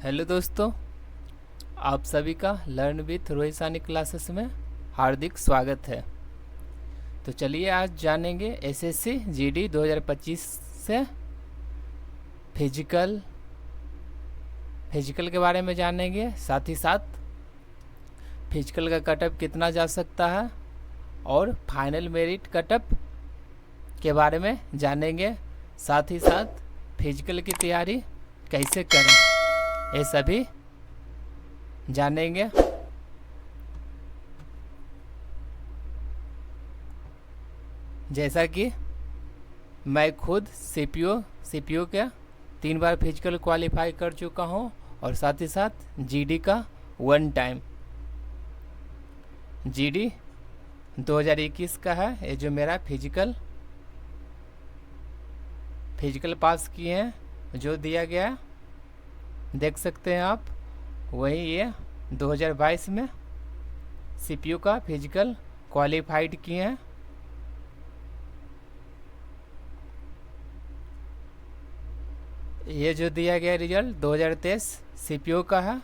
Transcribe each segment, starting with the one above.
Hello दोस्तों, आप सभी का लर्न विथ रोहित सानी क्लासेस में हार्दिक स्वागत है। तो चलिए आज जानेंगे एसएससी जीडी 2025 से फिजिकल के बारे में जानेंगे। साथ ही साथ फिजिकल का कटअप कितना जा सकता है और फाइनल मेरिट कटअप के बारे में जानेंगे। साथ ही साथ फिजिकल की तैयारी कैसे करें ये सभी जानेंगे। जैसा कि मैं खुद सीपीओ का 3 बार फिजिकल क्वालिफाई कर चुका हूं और साथ ही साथ जीडी का 1 टाइम। जीडी 2021 का है ये जो मेरा फिजिकल पास किए हैं, जो दिया गया देख सकते हैं आप। वही ये 2022 में सीपीयू का फिजिकल क्वालिफाइड किए हैं। ये जो दिया गया रिजल्ट 2023 सीपीयू का है,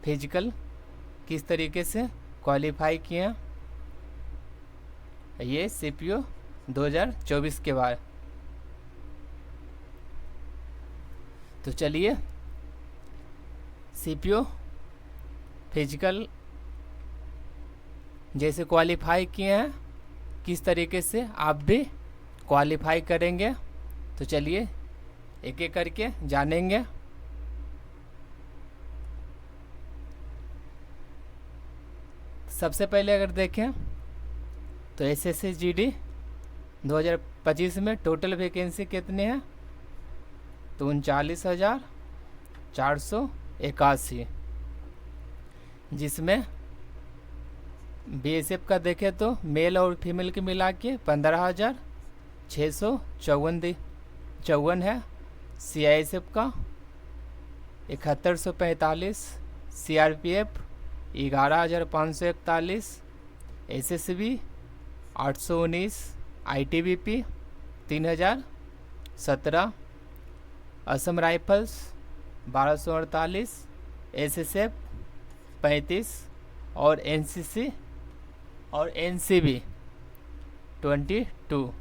फिजिकल किस तरीके से क्वालिफाई किए हैं। ये सीपीयू 2024 के बाद। तो चलिए सीपीयू फिजिकल जैसे क्वालिफाई किए हैं किस तरीके से आप भी क्वालिफाई करेंगे, तो चलिए एक एक करके जानेंगे। सबसे पहले अगर देखें तो एसएससी जीडी 2025 में टोटल वैकेंसी कितने हैं, तो 39,481, जिसमें बीएसएफ का देखें तो मेल और फीमेल के मिला के 15,654 है। सीआईएसएफ का 7145, CRPF 11,541, SSB 819, ITBP 3,017, Assam rifles 1248, SSF 35 और एनसीसी और एनसीबी 22।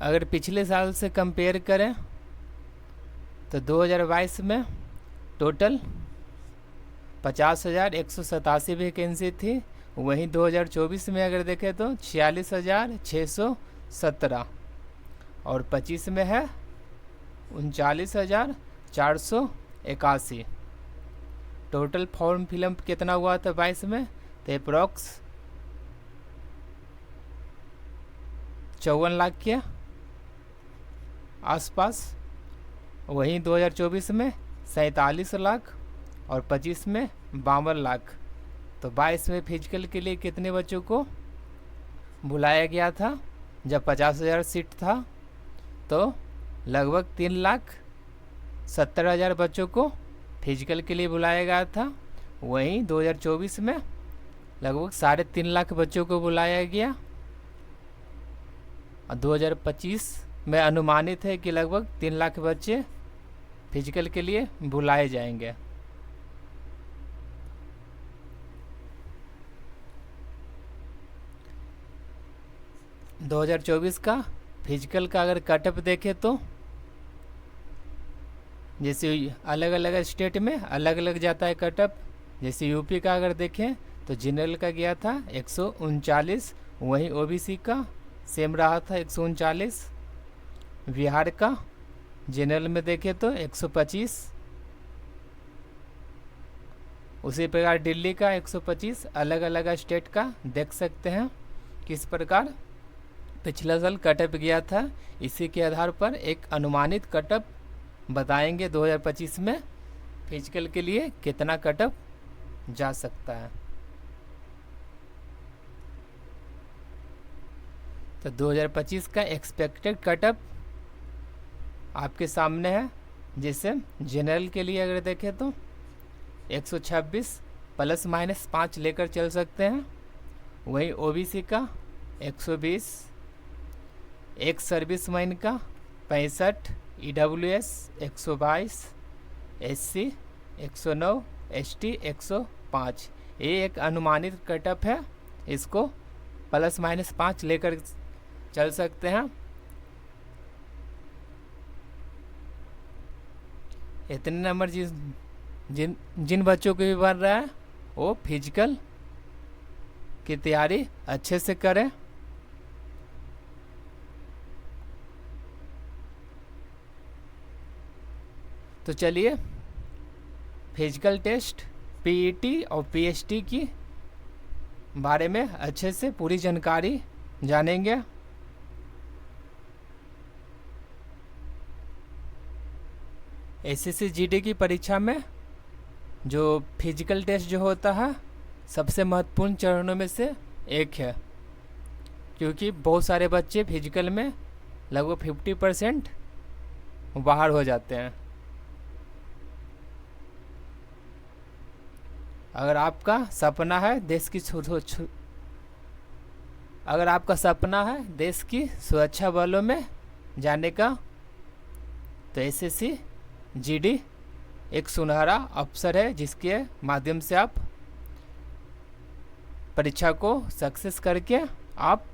अगर पिछले साल से कंपेयर करें तो 2022 में टोटल 50,187 वैकेंसी थी। वहीं 2024 में अगर देखें तो 46,617 और 25 में है 39,481। टोटल फॉर्म फिलअप कितना हुआ था 22 में, तो अप्रॉक्स 54 लाख के आसपास। वहीं 2024 में 47 लाख और 25 में 52 लाख। तो 22 में फिजिकल के लिए कितने बच्चों को बुलाया गया था, जब 50,000 सीट था तो लगभग 3,70,000 बच्चों को फिजिकल के लिए बुलाया गया था। वहीं 2024 में लगभग 3.5 लाख बच्चों को बुलाया गया और 2025 में अनुमानित है कि लगभग 3 लाख बच्चे फिजिकल के लिए बुलाए जाएंगे। – 2024 का फिजिकल का अगर कटअप देखें तो जैसे अलग अलग स्टेट में अलग अलग जाता है कटअप। जैसे यूपी का अगर देखें तो जनरल का गया था 139, वहीं ओबीसी का सेम रहा था 139। बिहार का जनरल में देखें तो 125, उसी प्रकार दिल्ली का 125। अलग अलग स्टेट का देख सकते हैं किस प्रकार पिछला साल कटअप गया था। इसी के आधार पर एक अनुमानित कटअप बताएंगे 2025 में फिजिकल के लिए कितना कटअप जा सकता है। तो 2025 का एक्सपेक्टेड कटअप आपके सामने है। जैसे जनरल के लिए अगर देखें तो 126 ±5 लेकर चल सकते हैं। वहीं ओबीसी का 120, एक सर्विसमैन का 65, EWS 122, SC 109, ST 105। ये एक अनुमानित कटअप है, इसको ±5 लेकर चल सकते हैं। इतने नंबर जिन बच्चों को भी बन रहा है वो फिजिकल की तैयारी अच्छे से करें। तो चलिए फिजिकल टेस्ट, पीईटी और पीएचटी की बारे में अच्छे से पूरी जानकारी जानेंगे। एसएससी जीडी की परीक्षा में जो फिजिकल टेस्ट जो होता है सबसे महत्वपूर्ण चरणों में से एक है, क्योंकि बहुत सारे बच्चे फिजिकल में लगभग 50% बाहर हो जाते हैं। अगर आपका सपना है देश की सुरक्षा बलों में जाने का, तो एसएससी जीडी एक सुनहरा अवसर है जिसके माध्यम से आप परीक्षा को सक्सेस करके आप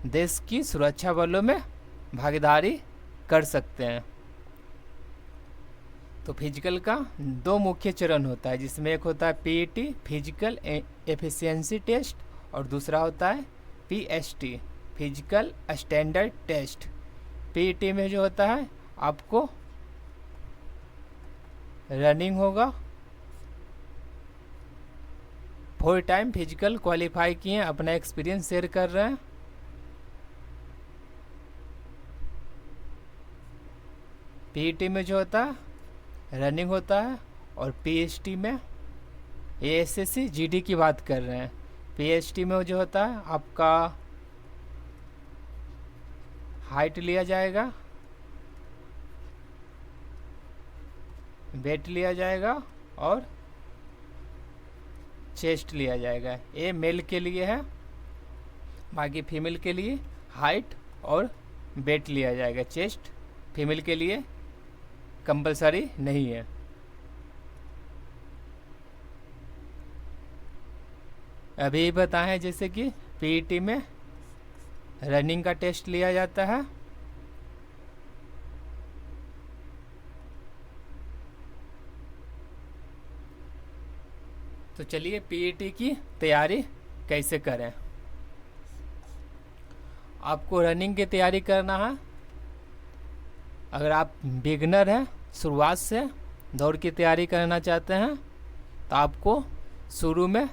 देश की सुरक्षा बलों में भागीदारी कर सकते हैं। तो फिजिकल का 2 मुख्य चरण होता है, जिसमें एक होता है पीईटी फिजिकल एफिशिएंसी टेस्ट और दूसरा होता है PST physical standard test. PET में जो होता है आपको रनिंग होगा, 4 टाइम फिजिकल क्वालिफाई किए, अपना एक्सपीरियंस शेयर कर रहे हैं। पीईटी में जो होता है रनिंग होता है, और पीएचटी में एसएससी जीडी की बात कर रहे हैं। पीएचटी में जो होता है आपका हाइट लिया जाएगा, वेट लिया जाएगा और चेस्ट लिया जाएगा। ये मेल के लिए है, बाकी फीमेल के लिए हाइट और वेट लिया जाएगा। चेस्ट फीमेल के लिए कंपलसरी नहीं है। अभी बताएं जैसे कि पीईटी में रनिंग का टेस्ट लिया जाता है, तो चलिए पीईटी की तैयारी कैसे करें। आपको रनिंग की तैयारी करना है। अगर आप बिगनर हैं, शुरुआत से दौड़ की तैयारी करना चाहते हैं, तो आपको शुरू में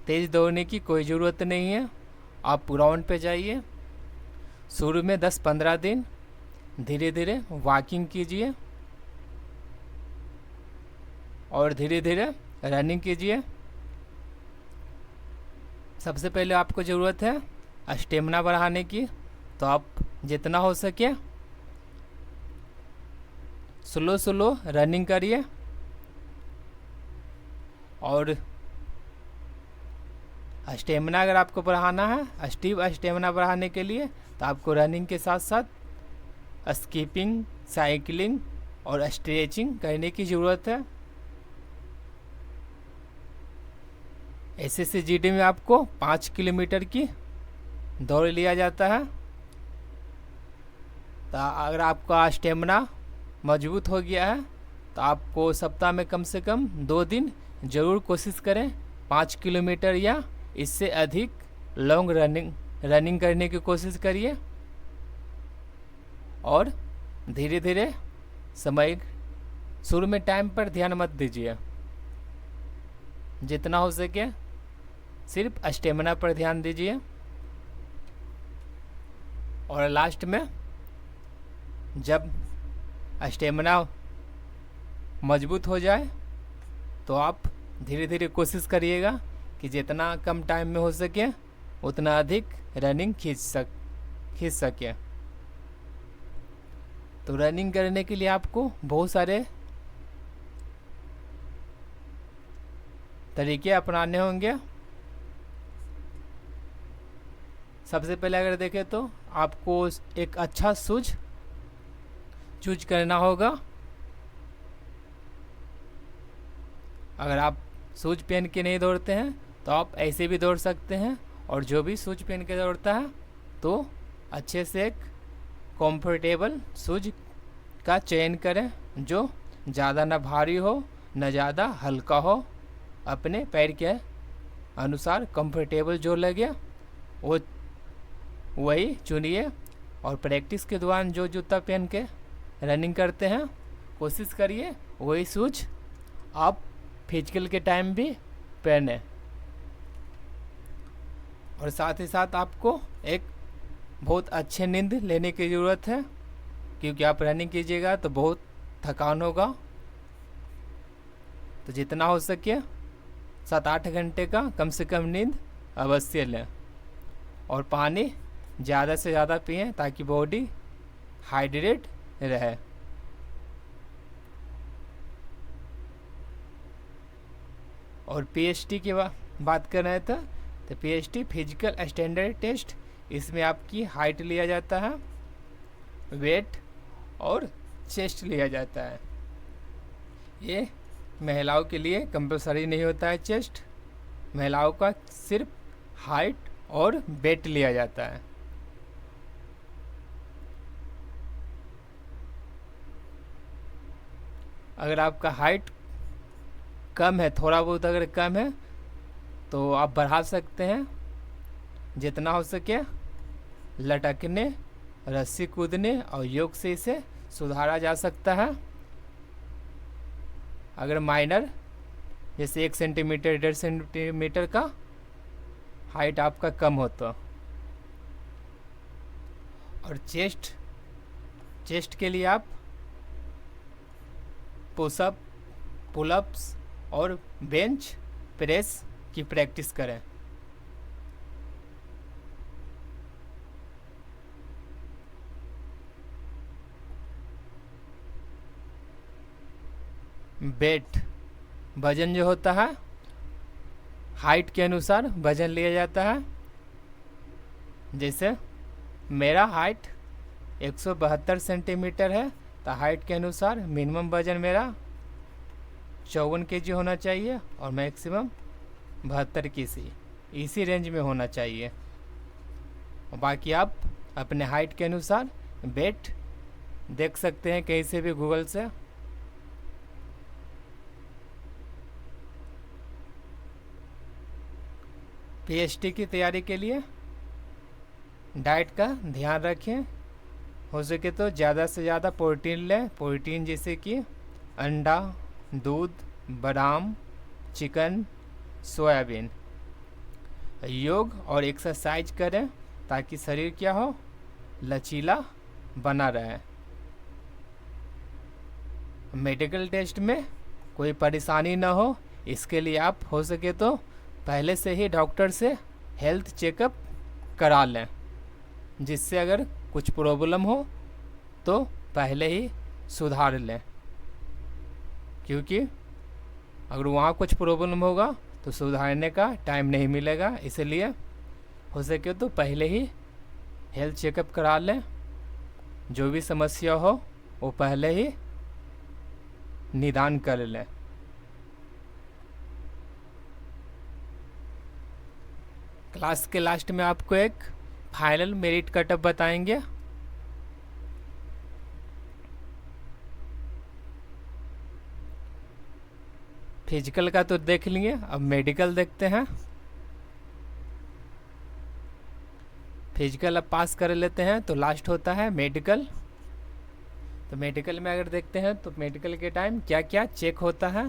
तेज़ दौड़ने की कोई ज़रूरत नहीं है। आप ग्राउंड पे जाइए, शुरू में 10-15 दिन धीरे धीरे वॉकिंग कीजिए और धीरे धीरे रनिंग कीजिए। सबसे पहले आपको ज़रूरत है स्टेमिना बढ़ाने की, तो आप जितना हो सके स्लो रनिंग करिए। और स्टेमिना अगर आपको बढ़ाना है, स्टेमिना बढ़ाने के लिए, तो आपको रनिंग के साथ साथ स्कीपिंग, साइकिलिंग और स्ट्रेचिंग करने की ज़रूरत है। एसएससी जीडी में आपको 5 किलोमीटर की दौड़ लिया जाता है। तो अगर आपका स्टेमिना मजबूत हो गया है, तो आपको सप्ताह में कम से कम 2 दिन ज़रूर कोशिश करें 5 किलोमीटर या इससे अधिक लॉन्ग रनिंग करने की कोशिश करिए। और धीरे धीरे समय, शुरू में टाइम पर ध्यान मत दीजिए, जितना हो सके सिर्फ स्टेमिना पर ध्यान दीजिए। और लास्ट में जब स्टेमिना मजबूत हो जाए, तो आप धीरे धीरे कोशिश करिएगा कि जितना कम टाइम में हो सके उतना अधिक रनिंग खींच सके। तो रनिंग करने के लिए आपको बहुत सारे तरीके अपनाने होंगे। सबसे पहले अगर देखें तो आपको एक अच्छा शूज चूज करना होगा। अगर आप शूज पहन के नहीं दौड़ते हैं तो आप ऐसे भी दौड़ सकते हैं, और जो भी शूज पहन के दौड़ता है तो अच्छे से एक कंफर्टेबल शूज का चयन करें, जो ज़्यादा ना भारी हो न ज़्यादा हल्का हो, अपने पैर के अनुसार कंफर्टेबल जो लगे वो वही चुनिए। और प्रैक्टिस के दौरान जो जूता पहन के रनिंग करते हैं कोशिश करिए वही शूज आप फिजिकल के टाइम भी पहने। और साथ ही साथ आपको एक बहुत अच्छे नींद लेने की ज़रूरत है, क्योंकि आप रनिंग कीजिएगा तो बहुत थकान होगा। तो जितना हो सके 7-8 घंटे का कम से कम नींद अवश्य लें, और पानी ज़्यादा से ज़्यादा पिएं ताकि बॉडी हाइड्रेट रहे। और पीएचटी की बात कर रहे थे, तो पीएचटी फिजिकल स्टैंडर्ड टेस्ट, इसमें आपकी हाइट लिया जाता है, वेट और चेस्ट लिया जाता है। ये महिलाओं के लिए कंपलसरी नहीं होता है चेस्ट, महिलाओं का सिर्फ हाइट और वेट लिया जाता है। अगर आपका हाइट कम है, थोड़ा बहुत अगर कम है तो आप बढ़ा सकते हैं। जितना हो सके लटकने, रस्सी कूदने और योग से इसे सुधारा जा सकता है। अगर माइनर जैसे 1 सेंटीमीटर 1.5 सेंटीमीटर का हाइट आपका कम हो तो। और चेस्ट के लिए आप पुशअप, पुलअप्स और बेंच प्रेस की प्रैक्टिस करें। वेट वजन जो होता है हाइट के अनुसार वजन लिया जाता है। जैसे मेरा हाइट 172 सेंटीमीटर है, तो हाइट के अनुसार मिनिमम वजन मेरा 54 केजी होना चाहिए और मैक्सिमम 72 केजी, इसी रेंज में होना चाहिए। और बाकी आप अपने हाइट के अनुसार वेट देख सकते हैं कहीं से भी, गूगल से। पीएचडी की तैयारी के लिए डाइट का ध्यान रखें, हो सके तो ज़्यादा से ज़्यादा प्रोटीन लें। प्रोटीन जैसे कि अंडा, दूध, बादाम, चिकन, सोयाबीन। योग और एक्सरसाइज करें ताकि शरीर क्या हो, लचीला बना रहे। मेडिकल टेस्ट में कोई परेशानी ना हो, इसके लिए आप हो सके तो पहले से ही डॉक्टर से हेल्थ चेकअप करा लें, जिससे अगर कुछ प्रॉब्लम हो तो पहले ही सुधार लें। क्योंकि अगर वहाँ कुछ प्रॉब्लम होगा तो सुधारने का टाइम नहीं मिलेगा, इसलिए हो सके तो पहले ही हेल्थ चेकअप करा लें। जो भी समस्या हो वो पहले ही निदान कर लें। क्लास के लास्ट में आपको एक फाइनल मेरिट कटअप बताएंगे। फिजिकल का तो देख लिए, अब मेडिकल देखते हैं। फिजिकल अब पास कर लेते हैं तो लास्ट होता है मेडिकल। तो मेडिकल में अगर देखते हैं तो मेडिकल के टाइम क्या क्या चेक होता है।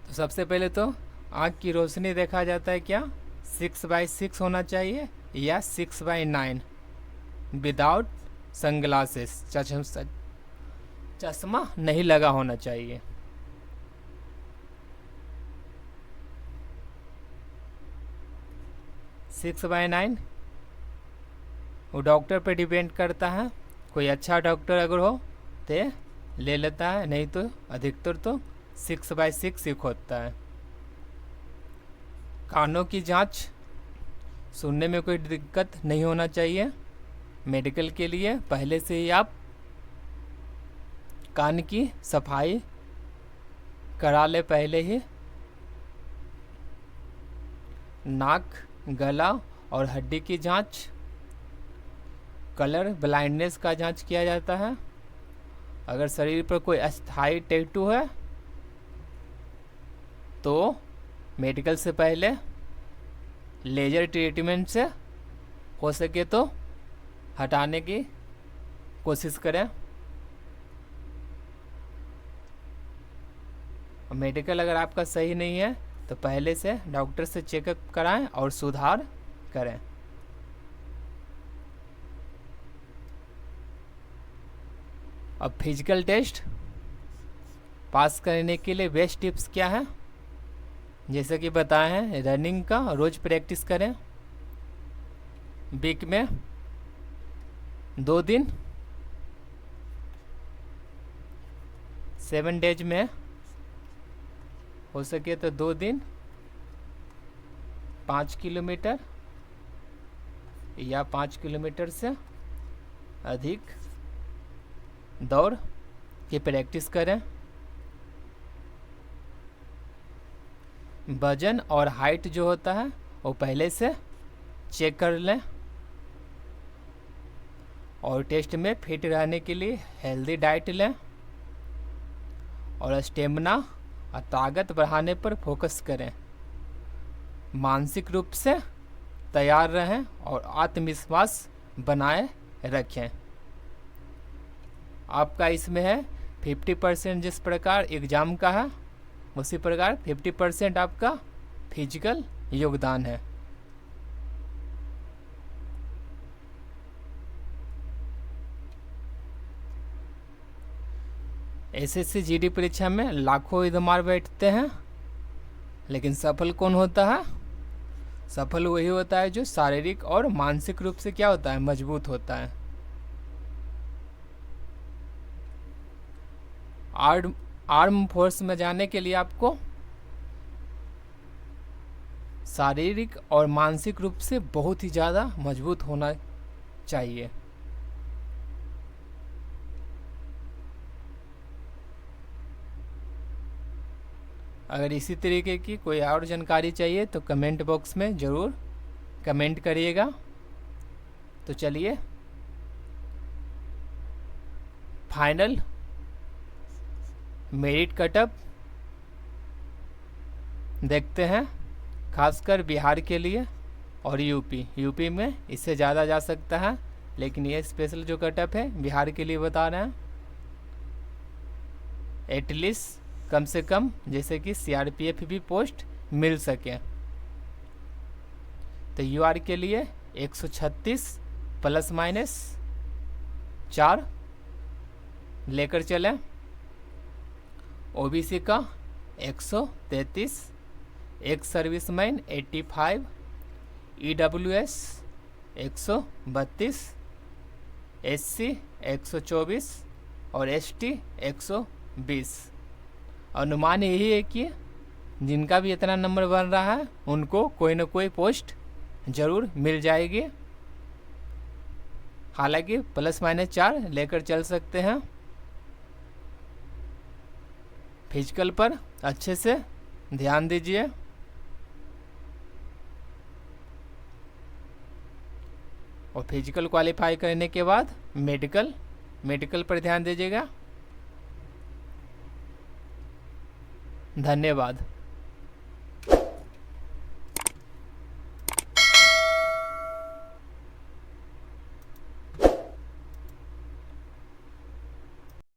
तो सबसे पहले तो आँख की रोशनी देखा जाता है, क्या 6/6 होना चाहिए या 6/9 विदाउट सनग्लासेस, चश्मा नहीं लगा होना चाहिए। सिक्स बाई 9 वो डॉक्टर पे डिपेंड करता है। कोई अच्छा डॉक्टर अगर हो तो ले लेता है, नहीं तो अधिकतर तो 6/6 ही होता है। कानों की जांच, सुनने में कोई दिक्कत नहीं होना चाहिए। मेडिकल के लिए पहले से ही आप कान की सफाई करा ले पहले ही। नाक, गला और हड्डी की जांच, कलर ब्लाइंडनेस का जांच किया जाता है। अगर शरीर पर कोई अस्थायी टैटू है तो मेडिकल से पहले लेजर ट्रीटमेंट से हो सके तो हटाने की कोशिश करें। मेडिकल अगर आपका सही नहीं है तो पहले से डॉक्टर से चेकअप कराएं और सुधार करें। अब फिजिकल टेस्ट पास करने के लिए बेस्ट टिप्स क्या है? जैसे कि बताए हैं, रनिंग का रोज़ प्रैक्टिस करें। वीक में 2 दिन, 7 डेज में हो सके तो 2 दिन 5 किलोमीटर या 5 किलोमीटर से अधिक दौड़ की प्रैक्टिस करें। वजन और हाइट जो होता है वो पहले से चेक कर लें और टेस्ट में फिट रहने के लिए हेल्दी डाइट लें और स्टेमिना और ताकत बढ़ाने पर फोकस करें। मानसिक रूप से तैयार रहें और आत्मविश्वास बनाए रखें। आपका इसमें है 50% जिस प्रकार एग्ज़ाम का है, उसी प्रकार 50% आपका फिजिकल योगदान है। एसएससी जीडी परीक्षा में लाखों उम्मीदवार बैठते हैं, लेकिन सफल कौन होता है? सफल वही होता है जो शारीरिक और मानसिक रूप से क्या होता है? मजबूत होता है। आर्म फोर्स में जाने के लिए आपको शारीरिक और मानसिक रूप से बहुत ही ज़्यादा मजबूत होना चाहिए। अगर इसी तरीके की कोई और जानकारी चाहिए तो कमेंट बॉक्स में ज़रूर कमेंट करिएगा। तो चलिए फाइनल मेरिट कटअप देखते हैं, खासकर बिहार के लिए और यूपी में इससे ज़्यादा जा सकता है, लेकिन ये स्पेशल जो कटअप है बिहार के लिए बता रहे हैं। एटलीस्ट कम से कम जैसे कि सीआरपीएफ भी पोस्ट मिल सके। तो यूआर के लिए 136 ±4 लेकर चलें। ओबीसी का 133, एक सर्विसमैन 85, ईडब्ल्यूएस 132, एससी 124 और एसटी 120। अनुमान यही है कि जिनका भी इतना नंबर बन रहा है उनको कोई ना कोई पोस्ट जरूर मिल जाएगी। हालांकि ±4 लेकर चल सकते हैं। फिजिकल पर अच्छे से ध्यान दीजिए। और फिजिकल क्वालिफाई करने के बाद मेडिकल पर ध्यान दीजिएगा। धन्यवाद।